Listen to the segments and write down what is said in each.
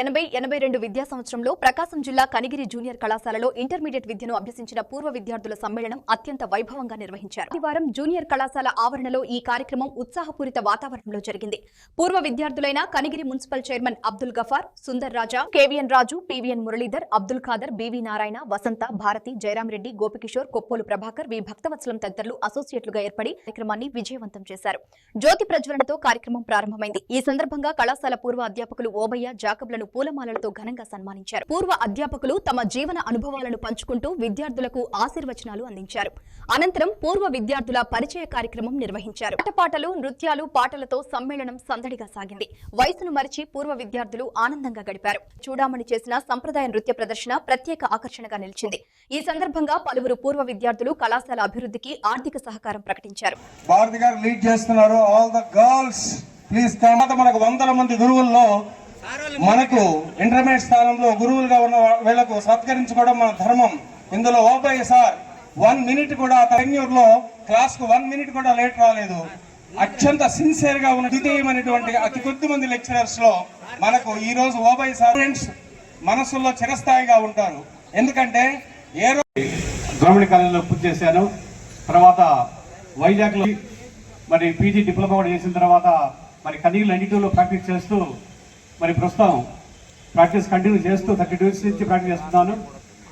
1980-82 విద్యా సంవత్సరంలో ప్రకాశం జిల్లా కనిగిరి జూనియర్ కళాశాలలో ఇంటర్మీడియట్ విద్యను అభ్యసించిన పూర్వ విద్యార్థుల సమ్మేళనం అత్యంత వైభవంగా నిర్వహించారు. ఆదివారం జూనియర్ కళాశాల ఆవరణలో ఈ కార్యక్రమం ఉత్సాహపూరిత వాతావరణంలో జరిగింది. పూర్వ విద్యార్థులైన కనిగిరి మున్సిపల్ చైర్మన్ అబ్దుల్ గఫార్, సుందర్ రాజా, కేవీఎన్ రాజు, పీవీఎన్ మురళీధర్, అబ్దుల్ ఖాదర్, బీవీ నారాయణ, వసంత, భారతి, జయరాం రెడ్డి, గోపికిషోర్, కొప్పోలు ప్రభాకర్, వి భక్తవత్సలం తదితరులు అసోసియేట్లుగా ఏర్పడి కార్యక్రమాన్ని విజయవంతం చేశారు. జ్యోతి ప్రజ్వలనతో కార్యక్రమం ప్రారంభమైంది. ఈ సందర్భంగా కళాశాల పూర్వ అధ్యాపకులు ఓబయ్య, జాకబ్లను పూలమాలలతో ఘనంగా సన్మానించారు. పూర్వ అధ్యాపకులు తమ జీవన అనుభవాలను పంచుకుంటూ విద్యార్థులకు ఆశీర్వచనాలు అందించారు. అనంతరం పూర్వ విద్యార్థుల పరిచయ కార్యక్రమం నిర్వహించారు. ఆటపాటలు, నృత్యాలు, పాటలతో సమ్మేళనం సందడిగా సాగింది. వయసును మరిచి పూర్వ విద్యార్థులు ఆనందంగా గడిపారు. చూడామణి చేసిన సంప్రదాయ నృత్య ప్రదర్శన ప్రత్యేక ఆకర్షణగా నిలిచింది. ఈ సందర్భంగా పలువురు పూర్వ విద్యార్థులు కళాశాల అభివృద్ధికి ఆర్థిక సహకారం ప్రకటించారు. మనకు వందల మంది గురువుల్లో మనకు ఇంటర్మీడియట్ స్థానంలో గురువులుగా ఉన్న వీళ్లకు సత్కరించుకోవడం మన ధర్మం. ఇందులో ఓబయ్య సార్ 1 మినిట్ కూడా టెన్యూర్ లో క్లాస్ కు 1 మినిట్ కూడా లేట్ రాలేదు. అత్యంత సిన్సియర్ గా ఉన్న ద్వితీయమైనటువంటి అతి కొద్ది మంది లెక్చరర్స్ లో మనకు ఈ రోజు ఓబయ్య సార్ ఫ్రెండ్స్ మనసుల్లో చిరస్థాయిగా ఉంటారు. ఎందుకంటే ఏ రోజు గవర్నమెంట్ కాలేజీలో పూర్తి చేశాను. తర్వాత వైజాగ్ లో మరి పీజీ డిప్లొమా కూడా చేసిన తర్వాత మరి కనీలు 92లో ప్రాక్టీస్ చేస్తూ మరి ప్రస్తుతం ప్రాక్టీస్ కంటిన్యూ చేస్తూ 32 ఇయర్స్ నుంచి ప్రాక్టీస్ చేస్తున్నాను.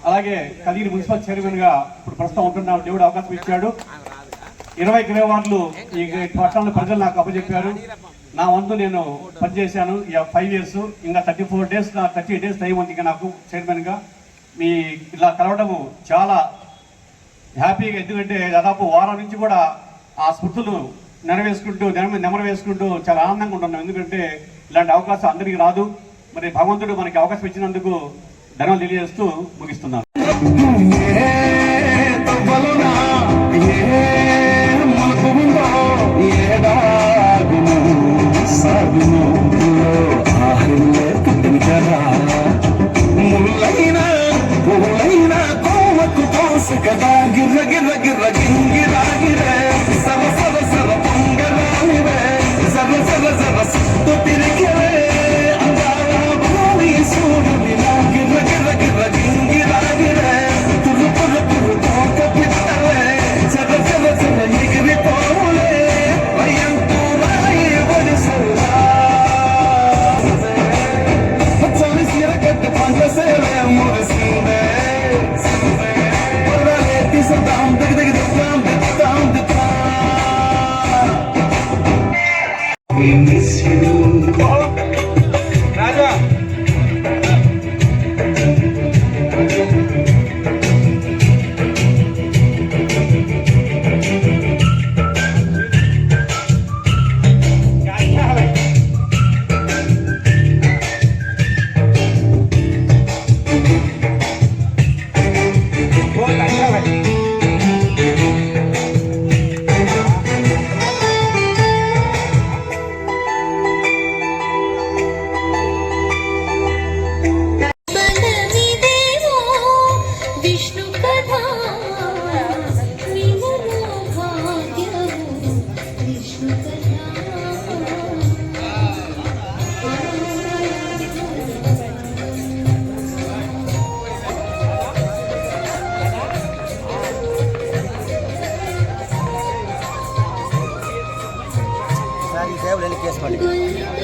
అలాగే కదిరి మున్సిపల్ చైర్మన్ గా ఇప్పుడు ప్రస్తుతం ఉంటున్నాను. దేవుడు అవకాశం ఇచ్చాడు. 20 కిలోవాట్లు ఈ పట్టణంలో ప్రజలు నాకు అప్పచెప్పారు. నా వంతు నేను పనిచేశాను 5 ఇయర్స్. ఇంకా 34 డేస్ 30 డేస్ టైం ఉంది ఇంకా నాకు చైర్మన్ గా. మీ ఇలా కలవడము చాలా హ్యాపీగా, ఎందుకంటే దాదాపు వారం నుంచి కూడా ఆ స్మృతులు నెమరు వేసుకుంటూ చాలా ఆనందంగా ఉంటున్నాం. ఎందుకంటే ఇలాంటి అవకాశం అందరికీ రాదు. మరి భగవంతుడు మనకి అవకాశం ఇచ్చినందుకు ధన్యవాదాలు తెలియజేస్తూ ముగిస్తున్నాను. కేసు